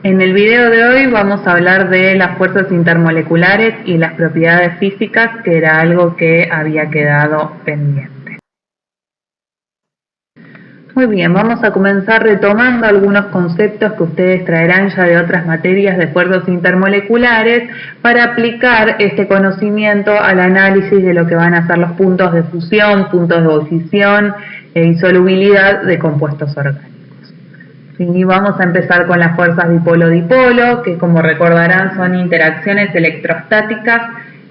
En el video de hoy vamos a hablar de las fuerzas intermoleculares y las propiedades físicas, que era algo que había quedado pendiente. Muy bien, vamos a comenzar retomando algunos conceptos que ustedes traerán ya de otras materias de fuerzas intermoleculares para aplicar este conocimiento al análisis de lo que van a ser los puntos de fusión, puntos de ebullición e insolubilidad de compuestos orgánicos. Y vamos a empezar con las fuerzas dipolo-dipolo, que como recordarán son interacciones electrostáticas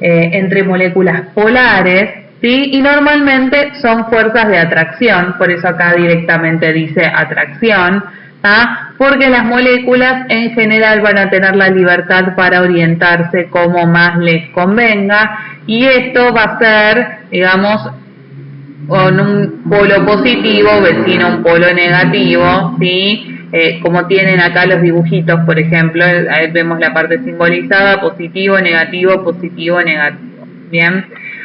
entre moléculas polares, ¿sí? Y normalmente son fuerzas de atracción, por eso acá directamente dice atracción, porque las moléculas en general van a tener la libertad para orientarse como más les convenga, y esto va a ser, digamos, con un polo positivo vecino a un polo negativo, ¿sí? Como tienen acá los dibujitos, por ejemplo, ahí vemos la parte simbolizada, positivo, negativo, negativo. Bien,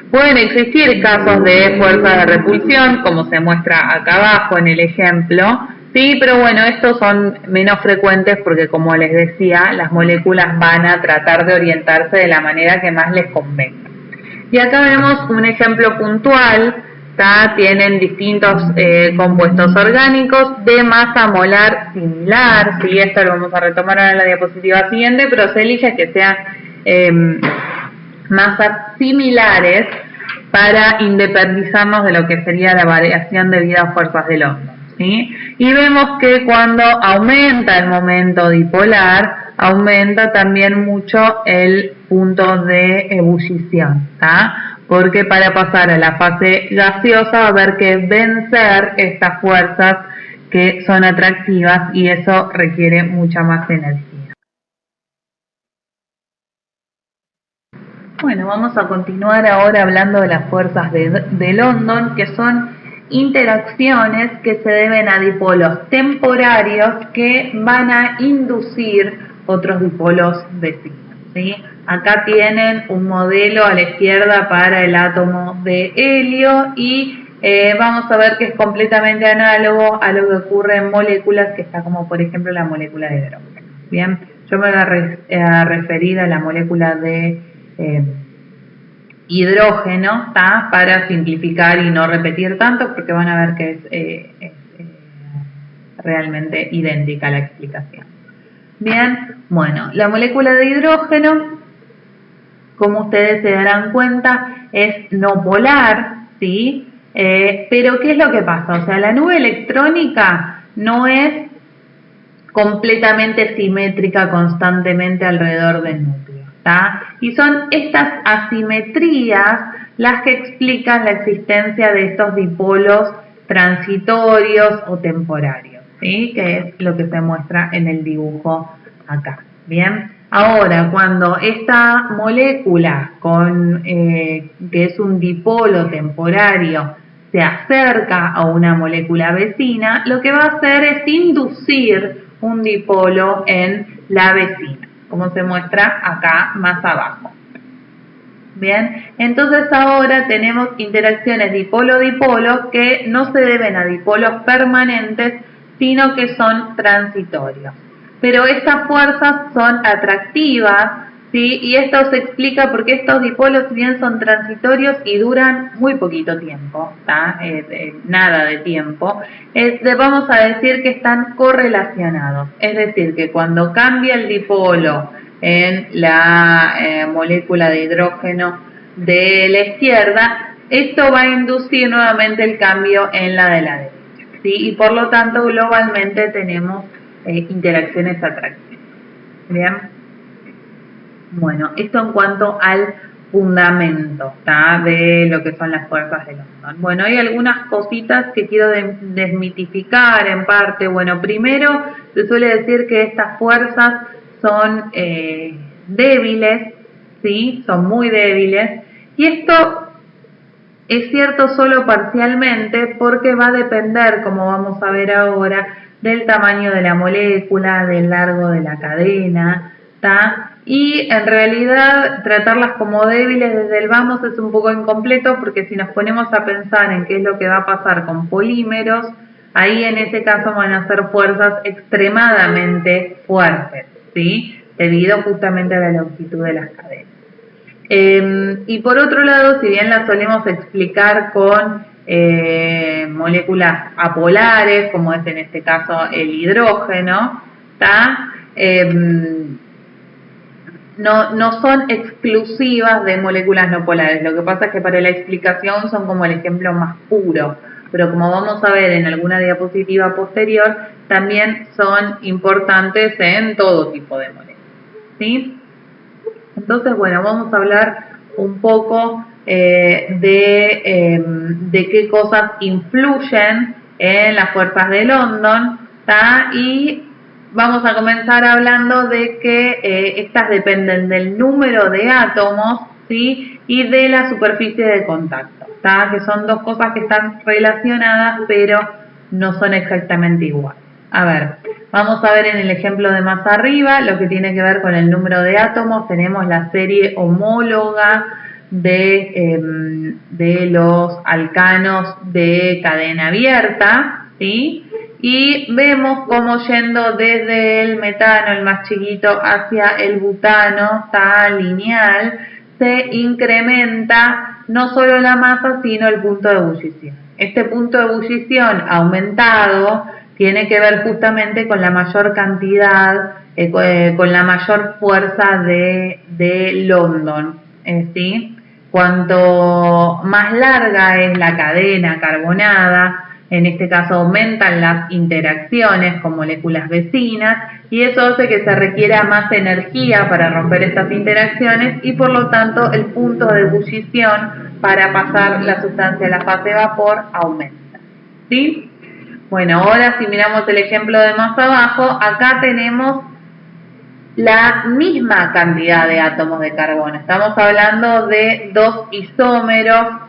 pueden existir casos de fuerzas de repulsión, como se muestra acá abajo en el ejemplo, sí, pero bueno, estos son menos frecuentes porque, como les decía, las moléculas van a tratar de orientarse de la manera que más les convenga. Y acá vemos un ejemplo puntual. Tienen distintos compuestos orgánicos de masa molar similar, ¿sí? Esto lo vamos a retomar ahora en la diapositiva siguiente, pero se elige que sean masas similares para independizarnos de lo que sería la variación debido a fuerzas de London, ¿sí? Y vemos que cuando aumenta el momento dipolar, aumenta también mucho el punto de ebullición, porque para pasar a la fase gaseosa va a haber que vencer estas fuerzas que son atractivas y eso requiere mucha más energía. Bueno, vamos a continuar ahora hablando de las fuerzas de London, que son interacciones que se deben a dipolos temporarios que van a inducir otros dipolos vecinos, ¿sí? Acá tienen un modelo a la izquierda para el átomo de helio y vamos a ver que es completamente análogo a lo que ocurre en moléculas que está como por ejemplo la molécula de hidrógeno. Bien, yo me voy a referir a la molécula de hidrógeno, para simplificar y no repetir tanto porque van a ver que es realmente idéntica la explicación. Bien, bueno, la molécula de hidrógeno, como ustedes se darán cuenta, es no polar, ¿sí? Pero ¿qué es lo que pasa? O sea, la nube electrónica no es completamente simétrica constantemente alrededor del núcleo, y son estas asimetrías las que explican la existencia de estos dipolos transitorios o temporarios, ¿sí? Que es lo que se muestra en el dibujo acá. Bien, ahora cuando esta molécula que es un dipolo temporario se acerca a una molécula vecina, lo que va a hacer es inducir un dipolo en la vecina, como se muestra acá más abajo. Bien, entonces ahora tenemos interacciones dipolo-dipolo que no se deben a dipolos permanentes, sino que son transitorios. Pero estas fuerzas son atractivas, ¿sí? Y esto se explica porque estos dipolos, si bien son transitorios y duran muy poquito tiempo, nada de tiempo, vamos a decir que están correlacionados. Es decir, que cuando cambia el dipolo en la molécula de hidrógeno de la izquierda, esto va a inducir nuevamente el cambio en la de la derecha, ¿sí? Y por lo tanto globalmente tenemos interacciones atractivas. Bien, bueno, esto en cuanto al fundamento de lo que son las fuerzas de London. Bueno, hay algunas cositas que quiero desmitificar en parte. Bueno, primero se suele decir que estas fuerzas son débiles, ¿sí? Son muy débiles, y esto es cierto solo parcialmente porque va a depender, como vamos a ver ahora, del tamaño de la molécula, del largo de la cadena, y en realidad tratarlas como débiles desde el vamos es un poco incompleto porque si nos ponemos a pensar en qué es lo que va a pasar con polímeros, ahí en ese caso van a ser fuerzas extremadamente fuertes, ¿sí? Debido justamente a la longitud de las cadenas. Y por otro lado, si bien las solemos explicar con moléculas apolares, como es en este caso el hidrógeno, ¿tá? No son exclusivas de moléculas no polares. Lo que pasa es que para la explicación son como el ejemplo más puro, pero como vamos a ver en alguna diapositiva posterior, también son importantes en todo tipo de moléculas, ¿sí? Entonces, bueno, vamos a hablar un poco de qué cosas influyen en las fuerzas de London, ¿tá? Y vamos a comenzar hablando de que estas dependen del número de átomos, ¿sí? Y de la superficie de contacto, ¿tá? Que son dos cosas que están relacionadas, pero no son exactamente iguales. A ver, vamos a ver en el ejemplo de más arriba lo que tiene que ver con el número de átomos. Tenemos la serie homóloga de los alcanos de cadena abierta, ¿sí? Y vemos cómo yendo desde el metano, el más chiquito, hacia el butano, está lineal, se incrementa no solo la masa, sino el punto de ebullición. Este punto de ebullición aumentado tiene que ver justamente con la mayor cantidad, con la mayor fuerza de London, ¿sí? Cuanto más larga es la cadena carbonada, en este caso aumentan las interacciones con moléculas vecinas y eso hace que se requiera más energía para romper estas interacciones y por lo tanto el punto de ebullición para pasar la sustancia a la fase de vapor aumenta, ¿sí? Bueno, ahora si miramos el ejemplo de más abajo, acá tenemos la misma cantidad de átomos de carbono. Estamos hablando de dos isómeros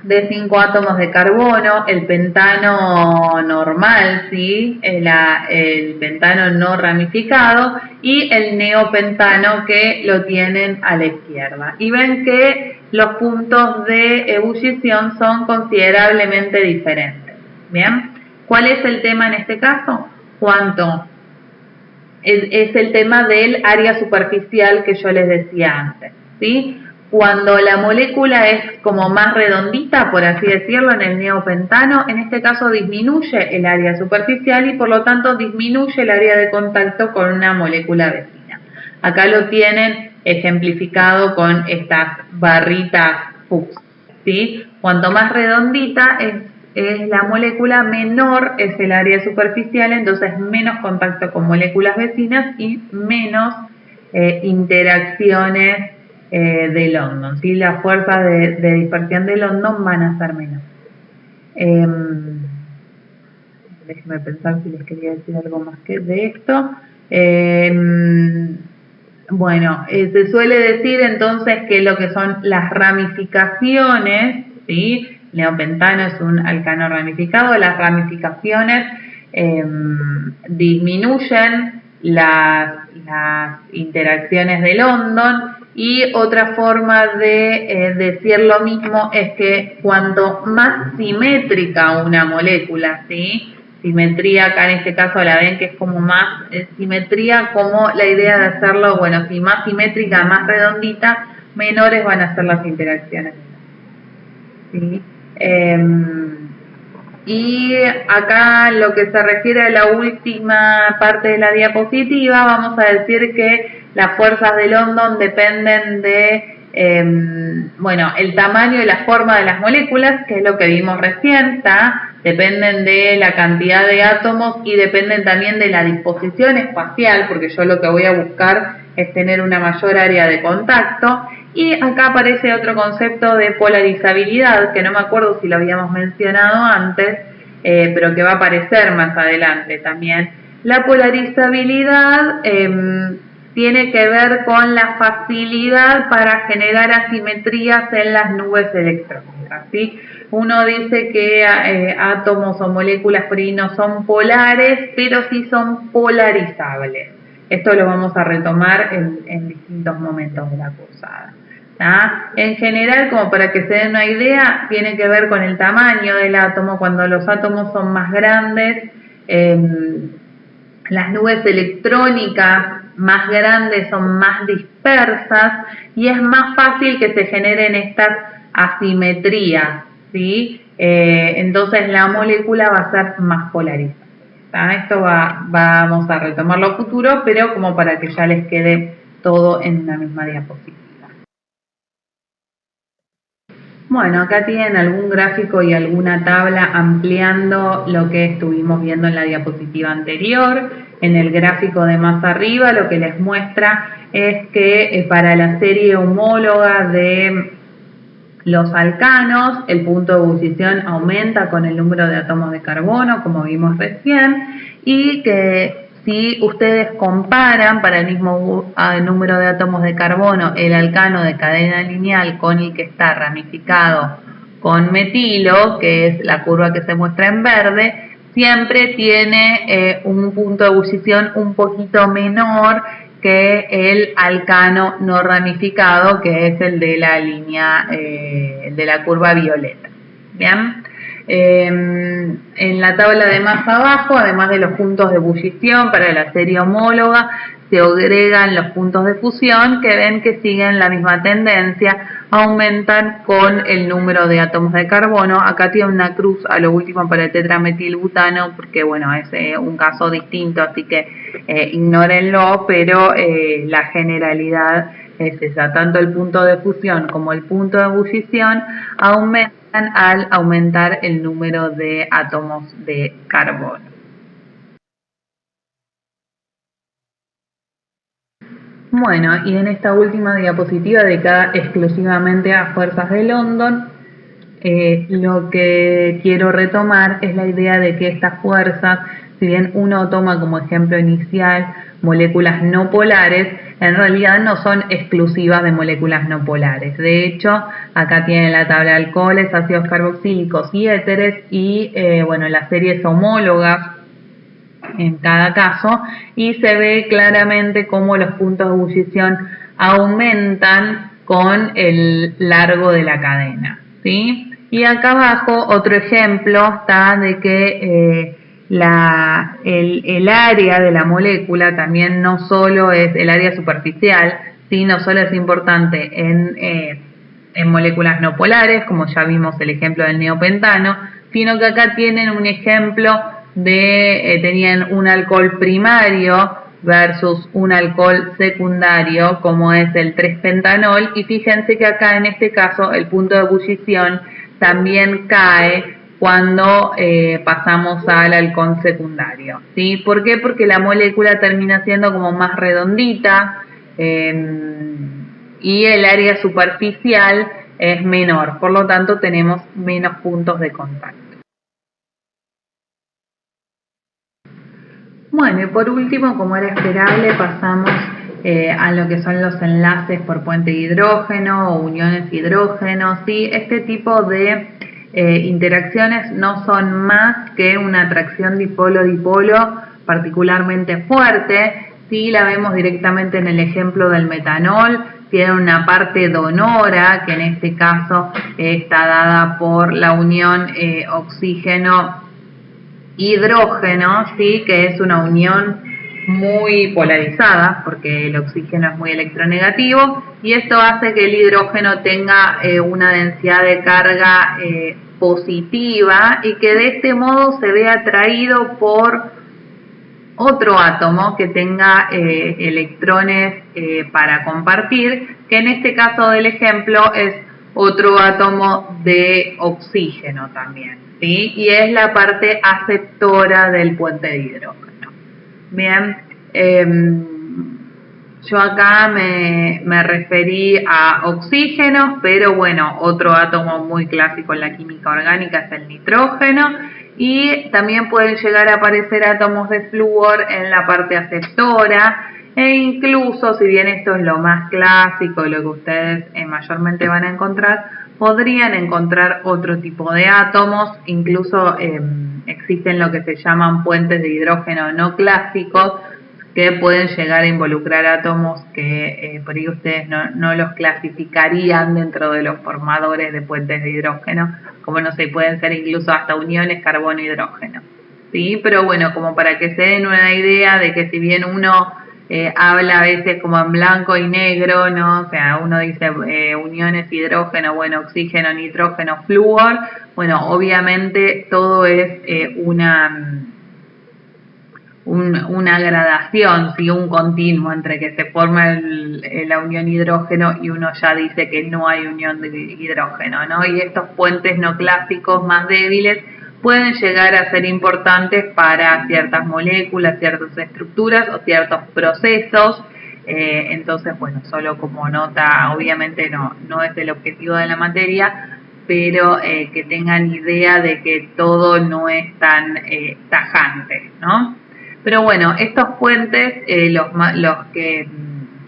de 5 átomos de carbono, el pentano normal, ¿sí? El pentano no ramificado y el neopentano que lo tienen a la izquierda. Y ven que los puntos de ebullición son considerablemente diferentes. ¿Bien? ¿Cuál es el tema en este caso? ¿Cuánto? Es el tema del área superficial que yo les decía antes, ¿sí? Cuando la molécula es como más redondita, por así decirlo, en el neopentano, en este caso disminuye el área superficial y por lo tanto disminuye el área de contacto con una molécula vecina. Acá lo tienen ejemplificado con estas barritas Fuchs, ¿sí? Cuanto más redondita es la molécula, menor es el área superficial, entonces menos contacto con moléculas vecinas y menos interacciones de London, ¿sí? Las fuerzas de dispersión de London van a ser menos. Déjenme pensar si les quería decir algo más que de esto. Bueno, se suele decir entonces que lo que son las ramificaciones, ¿sí? Neopentano es un alcano ramificado, las ramificaciones disminuyen las interacciones de London y otra forma de decir lo mismo es que cuanto más simétrica una molécula, ¿sí? Simetría acá en este caso la ven que es como más simetría, como la idea de hacerlo, bueno, si más simétrica, más redondita, menores van a ser las interacciones, ¿sí? Y acá lo que se refiere a la última parte de la diapositiva, vamos a decir que las fuerzas de London dependen de, bueno, el tamaño y la forma de las moléculas, que es lo que vimos recién, ¿tá? Dependen de la cantidad de átomos y dependen también de la disposición espacial, porque yo lo que voy a buscar es tener una mayor área de contacto. Y acá aparece otro concepto de polarizabilidad, que no me acuerdo si lo habíamos mencionado antes, pero que va a aparecer más adelante también. La polarizabilidad tiene que ver con la facilidad para generar asimetrías en las nubes electrónicas, ¿sí? Uno dice que átomos o moléculas por ahí no son polares, pero sí son polarizables. Esto lo vamos a retomar en distintos momentos de la cursada. ¿Ah? En general, como para que se den una idea, tiene que ver con el tamaño del átomo. Cuando los átomos son más grandes, las nubes electrónicas más grandes son más dispersas y es más fácil que se generen estas asimetrías, ¿sí? Entonces la molécula va a ser más polarizada. Esto vamos a retomarlo a futuro, pero como para que ya les quede todo en una misma diapositiva. Bueno, acá tienen algún gráfico y alguna tabla ampliando lo que estuvimos viendo en la diapositiva anterior. En el gráfico de más arriba lo que les muestra es que para la serie homóloga de los alcanos, el punto de ebullición aumenta con el número de átomos de carbono, como vimos recién, y que si ustedes comparan para el mismo número de átomos de carbono el alcano de cadena lineal con el que está ramificado con metilo, que es la curva que se muestra en verde, siempre tiene un punto de ebullición un poquito menor que el alcano no ramificado, que es el de la línea, de la curva violeta. Bien. En la tabla de más abajo, además de los puntos de ebullición para la serie homóloga, se agregan los puntos de fusión que ven que siguen la misma tendencia, aumentan con el número de átomos de carbono. Acá tiene una cruz a lo último para el tetrametilbutano porque bueno, es un caso distinto, así que ignórenlo, pero la generalidad es esa. Tanto el punto de fusión como el punto de ebullición aumentan al aumentar el número de átomos de carbono. Bueno, y en esta última diapositiva dedicada exclusivamente a fuerzas de London, lo que quiero retomar es la idea de que estas fuerzas, si bien uno toma como ejemplo inicial moléculas no polares, en realidad no son exclusivas de moléculas no polares. De hecho, acá tienen la tabla de alcoholes, ácidos carboxílicos y éteres y bueno, las series homólogas en cada caso, y se ve claramente cómo los puntos de ebullición aumentan con el largo de la cadena, ¿sí? Y acá abajo otro ejemplo está de que el área de la molécula también no solo es el área superficial, ¿sí? No solo es importante en moléculas no polares, como ya vimos el ejemplo del neopentano, sino que acá tienen un ejemplo de tenían un alcohol primario versus un alcohol secundario como es el 3-pentanol, y fíjense que acá en este caso el punto de ebullición también cae cuando pasamos al alcohol secundario, ¿sí? ¿Por qué? Porque la molécula termina siendo como más redondita y el área superficial es menor, por lo tanto tenemos menos puntos de contacto. Bueno, y por último, como era esperable, pasamos a lo que son los enlaces por puente de hidrógeno o uniones hidrógeno, ¿sí? Este tipo de interacciones no son más que una atracción dipolo-dipolo particularmente fuerte, ¿sí? La vemos directamente en el ejemplo del metanol, tiene una parte donora, que en este caso está dada por la unión oxígeno hidrógeno, ¿sí? Que es una unión muy polarizada porque el oxígeno es muy electronegativo y esto hace que el hidrógeno tenga una densidad de carga positiva y que de este modo se vea atraído por otro átomo que tenga electrones para compartir, que en este caso del ejemplo es otro átomo de oxígeno también, ¿sí? Y es la parte aceptora del puente de hidrógeno. Bien, yo acá me referí a oxígenos, pero bueno, otro átomo muy clásico en la química orgánica es el nitrógeno, y también pueden llegar a aparecer átomos de flúor en la parte aceptora, e incluso, si bien esto es lo más clásico, lo que ustedes mayormente van a encontrar, podrían encontrar otro tipo de átomos, incluso existen lo que se llaman puentes de hidrógeno no clásicos, que pueden llegar a involucrar átomos que por ahí ustedes no los clasificarían dentro de los formadores de puentes de hidrógeno, como no sé, pueden ser incluso hasta uniones carbono-hidrógeno, ¿sí? Pero bueno, como para que se den una idea de que si bien uno habla a veces como en blanco y negro, ¿no? O sea, uno dice uniones hidrógeno, bueno, oxígeno, nitrógeno, flúor. Bueno, obviamente todo es una gradación, ¿sí? Un continuo entre que se forma la unión hidrógeno y uno ya dice que no hay unión de hidrógeno, ¿no? Y estos puentes no clásicos más débiles pueden llegar a ser importantes para ciertas moléculas, ciertas estructuras o ciertos procesos. Entonces, bueno, solo como nota, obviamente no es el objetivo de la materia, pero que tengan idea de que todo no es tan tajante, ¿no? Pero bueno, estos puentes, los que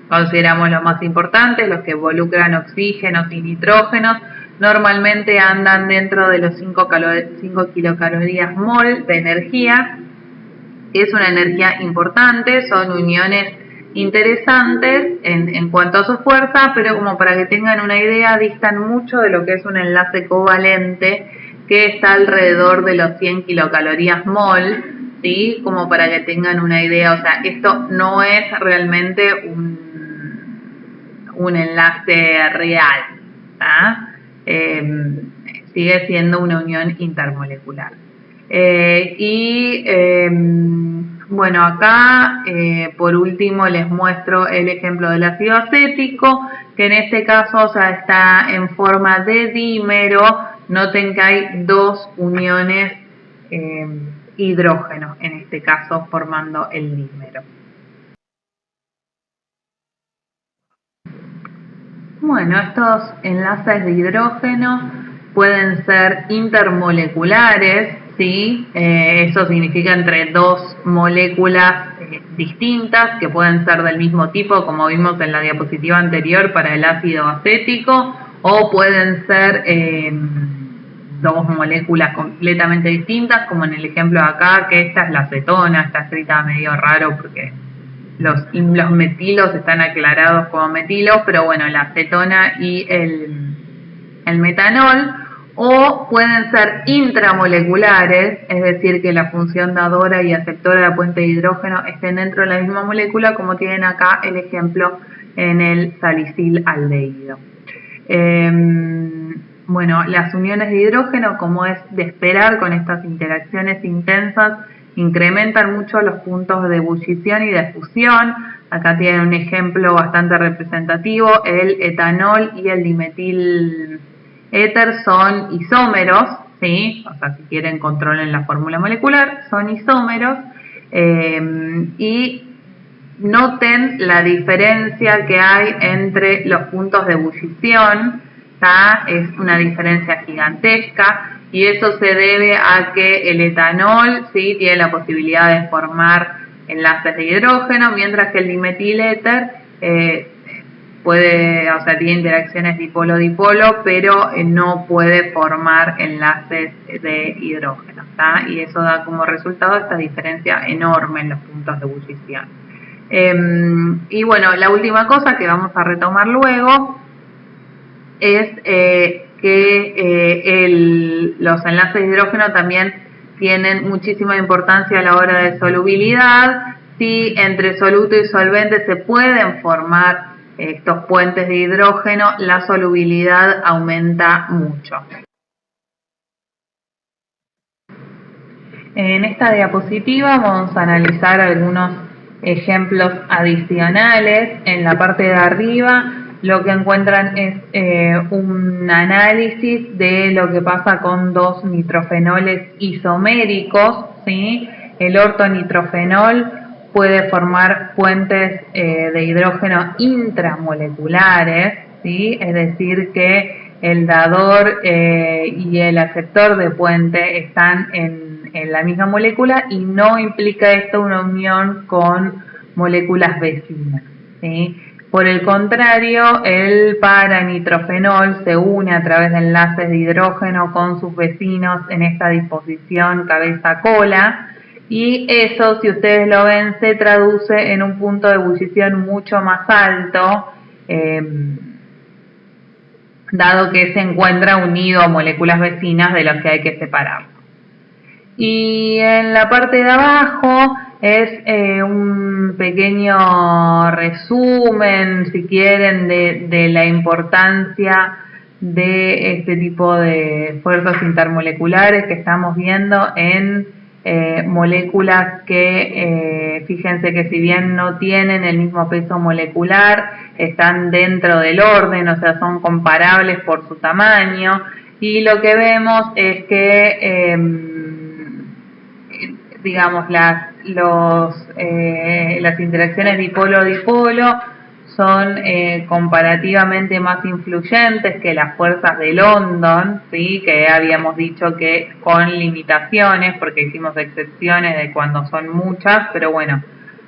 consideramos los más importantes, los que involucran oxígenos y nitrógenos, normalmente andan dentro de los 5 kilocalorías mol de energía. Es una energía importante, son uniones interesantes en cuanto a su fuerza, pero como para que tengan una idea, distan mucho de lo que es un enlace covalente que está alrededor de los 100 kilocalorías mol, ¿sí? Como para que tengan una idea, o sea, esto no es realmente un enlace real, ¿tá? Sigue siendo una unión intermolecular. Bueno, acá por último les muestro el ejemplo del ácido acético, que en este caso, o sea, está en forma de dímero. Noten que hay dos uniones hidrógeno, en este caso formando el dímero. Bueno, estos enlaces de hidrógeno pueden ser intermoleculares, ¿sí? Eso significa entre dos moléculas distintas que pueden ser del mismo tipo, como vimos en la diapositiva anterior para el ácido acético, o pueden ser dos moléculas completamente distintas, como en el ejemplo de acá, que esta es la acetona, está escrita medio raro porque los metilos están aclarados como metilos, pero bueno, la acetona y el metanol, o pueden ser intramoleculares, es decir, que la función dadora y aceptora de la puente de hidrógeno estén dentro de la misma molécula, como tienen acá el ejemplo en el salicilaldehído. Bueno, las uniones de hidrógeno, como es de esperar con estas interacciones intensas, incrementan mucho los puntos de ebullición y de fusión. Acá tienen un ejemplo bastante representativo, el etanol y el dimetil éter son isómeros, ¿sí? O sea, si quieren controlen la fórmula molecular, son isómeros, y noten la diferencia que hay entre los puntos de ebullición, ¿tá? Es una diferencia gigantesca, y eso se debe a que el etanol, ¿sí? Tiene la posibilidad de formar enlaces de hidrógeno, mientras que el dimetiléter tiene interacciones dipolo-dipolo, pero no puede formar enlaces de hidrógeno, ¿tá? Y eso da como resultado esta diferencia enorme en los puntos de ebullición. Y bueno, la última cosa que vamos a retomar luego es que los enlaces de hidrógeno también tienen muchísima importancia a la hora de solubilidad. Si entre soluto y solvente se pueden formar estos puentes de hidrógeno, la solubilidad aumenta mucho. En esta diapositiva vamos a analizar algunos ejemplos adicionales. En la parte de arriba lo que encuentran es un análisis de lo que pasa con dos nitrofenoles isoméricos, ¿sí? El ortonitrofenol puede formar puentes de hidrógeno intramoleculares, ¿sí? Es decir, que el dador y el aceptor de puente están en la misma molécula, y no implica esto una unión con moléculas vecinas, ¿sí? Por el contrario, el paranitrofenol se une a través de enlaces de hidrógeno con sus vecinos en esta disposición cabeza-cola, y eso, si ustedes lo ven, se traduce en un punto de ebullición mucho más alto, dado que se encuentra unido a moléculas vecinas de las que hay que separar. Y en la parte de abajo es un pequeño resumen, si quieren, de la importancia de este tipo de fuerzas intermoleculares que estamos viendo en moléculas que, fíjense que si bien no tienen el mismo peso molecular, están dentro del orden, o sea, son comparables por su tamaño, y lo que vemos es que digamos, las interacciones dipolo-dipolo son comparativamente más influyentes que las fuerzas de London, ¿sí? Que habíamos dicho que con limitaciones, porque hicimos excepciones de cuando son muchas, pero bueno,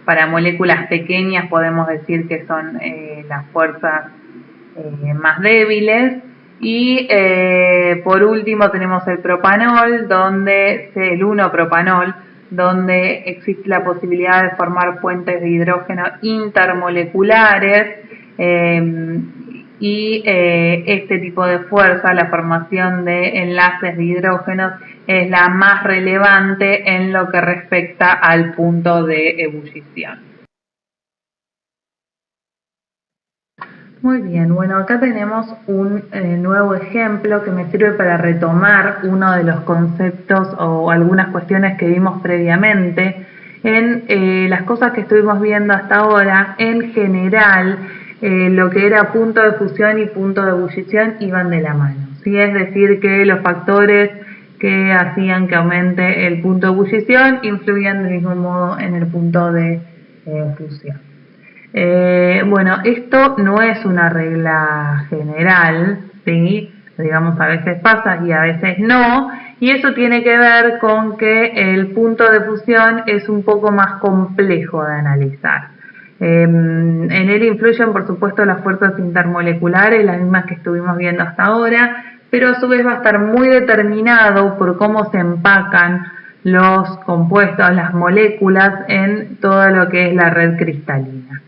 para moléculas pequeñas podemos decir que son las fuerzas más débiles. Y por último tenemos el propanol, el 1-propanol, donde existe la posibilidad de formar puentes de hidrógeno intermoleculares y este tipo de fuerza, la formación de enlaces de hidrógenos, es la más relevante en lo que respecta al punto de ebullición. Muy bien, bueno, acá tenemos un nuevo ejemplo que me sirve para retomar uno de los conceptos o algunas cuestiones que vimos previamente. En las cosas que estuvimos viendo hasta ahora, en general, lo que era punto de fusión y punto de ebullición iban de la mano, ¿sí? Es decir, que los factores que hacían que aumente el punto de ebullición influían del mismo modo en el punto de fusión. Bueno, esto no es una regla general, ¿sí? Digamos, a veces pasa y a veces no, y eso tiene que ver con que el punto de fusión es un poco más complejo de analizar. En él influyen, por supuesto, las fuerzas intermoleculares, las mismas que estuvimos viendo hasta ahora, pero a su vez va a estar muy determinado por cómo se empacan los compuestos, las moléculas en todo lo que es la red cristalina.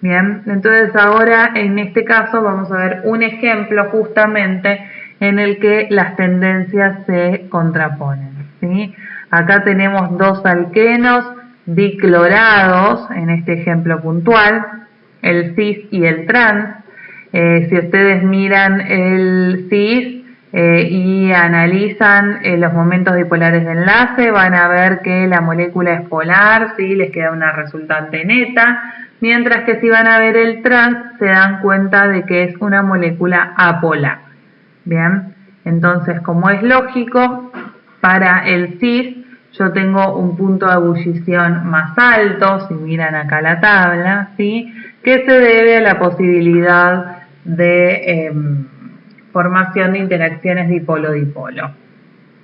Bien, entonces ahora en este caso vamos a ver un ejemplo justamente en el que las tendencias se contraponen, ¿sí? Acá tenemos dos alquenos diclorados, en este ejemplo puntual, el cis y el trans. Si ustedes miran el cis y analizan los momentos dipolares de enlace, van a ver que la molécula es polar, ¿sí? Les queda una resultante neta. Mientras que si van a ver el trans, se dan cuenta de que es una molécula apolar. Bien, entonces como es lógico, para el cis yo tengo un punto de ebullición más alto, si miran acá la tabla, ¿sí? Que se debe a la posibilidad de formación de interacciones dipolo-dipolo,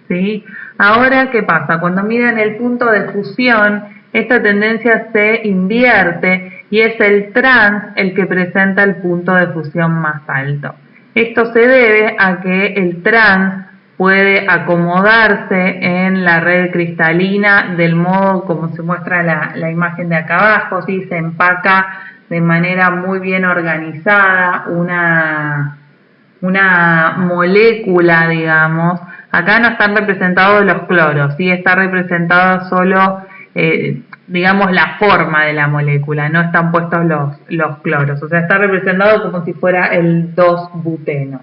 ¿sí? Ahora, ¿qué pasa? Cuando miran el punto de fusión, esta tendencia se invierte y es el trans el que presenta el punto de fusión más alto. Esto se debe a que el trans puede acomodarse en la red cristalina del modo como se muestra la imagen de acá abajo, ¿sí? Se empaca de manera muy bien organizada una molécula, digamos. Acá no están representados los cloros, ¿sí? Está representada solo, digamos, la forma de la molécula, no están puestos los cloros, o sea, está representado como si fuera el 2-buteno.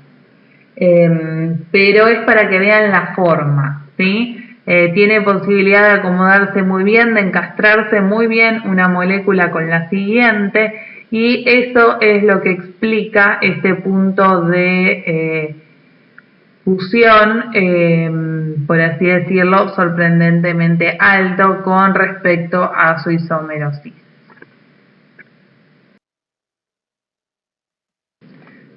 Pero es para que vean la forma, ¿sí? Tiene posibilidad de acomodarse muy bien, de encastrarse muy bien una molécula con la siguiente, y eso es lo que explica este punto de fusión, por así decirlo, sorprendentemente alto con respecto a su isómero cis.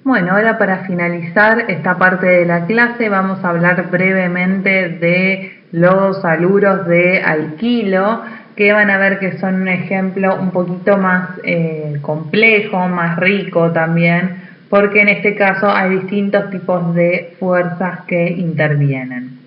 Bueno, ahora para finalizar esta parte de la clase vamos a hablar brevemente de los haluros de alquilo, que van a ver que son un ejemplo un poquito más complejo, más rico también, porque en este caso hay distintos tipos de fuerzas que intervienen.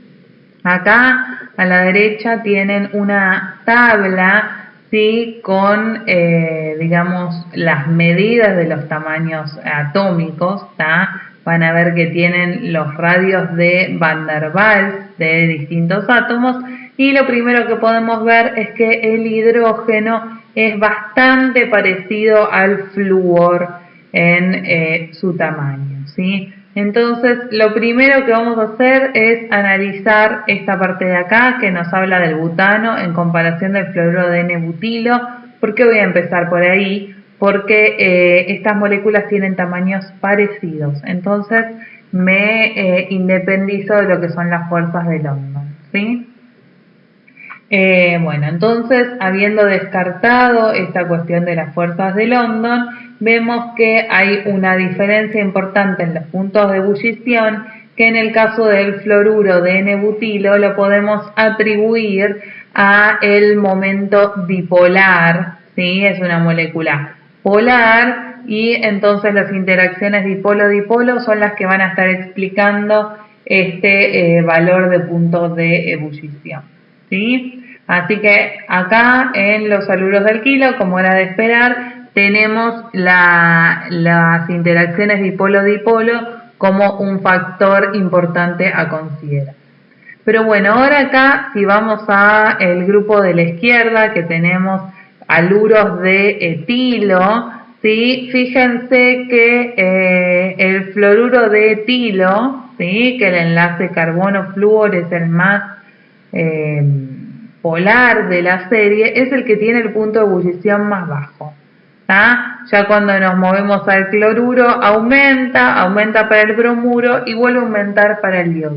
Acá a la derecha tienen una tabla, ¿sí? Con, digamos, las medidas de los tamaños atómicos, ¿tá? van a ver que tienen los radios de Van der Waals de distintos átomos, y lo primero que podemos ver es que el hidrógeno es bastante parecido al flúor en su tamaño, ¿sí? Entonces, lo primero que vamos a hacer es analizar esta parte de acá que nos habla del butano en comparación del fluoruro de N-butilo. ¿Por qué voy a empezar por ahí? Porque estas moléculas tienen tamaños parecidos. Entonces, me independizo de lo que son las fuerzas de London, ¿sí? Bueno, entonces, habiendo descartado esta cuestión de las fuerzas de London, vemos que hay una diferencia importante en los puntos de ebullición, que en el caso del fluoruro de N-butilo lo podemos atribuir a el momento dipolar, ¿sí? Es una molécula polar y entonces las interacciones dipolo-dipolo son las que van a estar explicando este valor de puntos de ebullición, ¿sí? Así que acá en los haluros de alquilo, como era de esperar, tenemos las interacciones dipolo-dipolo como un factor importante a considerar. Pero bueno, ahora acá si vamos a el grupo de la izquierda, que tenemos haluros de etilo, ¿sí? Fíjense que el fluoruro de etilo, ¿sí? Que el enlace carbono-flúor es el más polar de la serie, es el que tiene el punto de ebullición más bajo. Ya cuando nos movemos al cloruro aumenta para el bromuro y vuelve a aumentar para el iodo.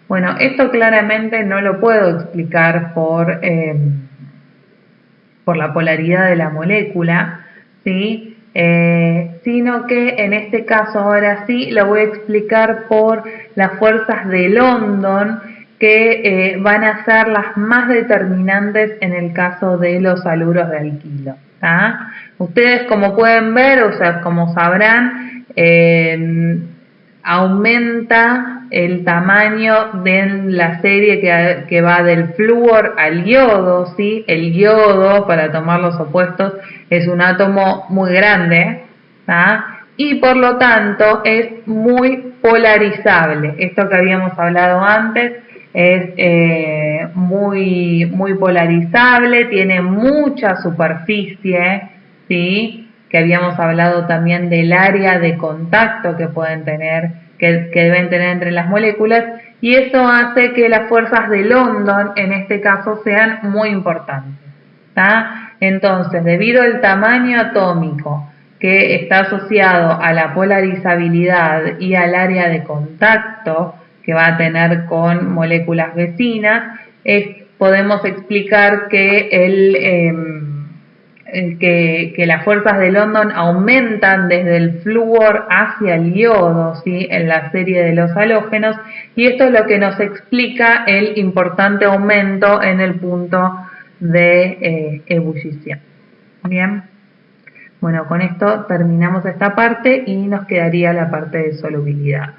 Bueno, esto claramente no lo puedo explicar por la polaridad de la molécula, ¿sí? Sino que en este caso ahora sí lo voy a explicar por las fuerzas de London, que van a ser las más determinantes en el caso de los haluros de alquilo. Ustedes, como pueden ver, o sea, como sabrán, aumenta el tamaño de la serie que va del flúor al yodo, ¿sí? El yodo, para tomar los opuestos, es un átomo muy grande, y por lo tanto es muy polarizable. Esto que habíamos hablado antes es muy polarizable, tiene mucha superficie, ¿sí? Que habíamos hablado también del área de contacto que pueden tener, que deben tener entre las moléculas, y eso hace que las fuerzas de London en este caso sean muy importantes. Entonces, debido al tamaño atómico que está asociado a la polarizabilidad y al área de contacto que va a tener con moléculas vecinas, podemos explicar que que las fuerzas de London aumentan desde el flúor hacia el yodo, ¿sí? En la serie de los halógenos, y esto es lo que nos explica el importante aumento en el punto de ebullición. Bien, bueno, con esto terminamos esta parte y nos quedaría la parte de solubilidad.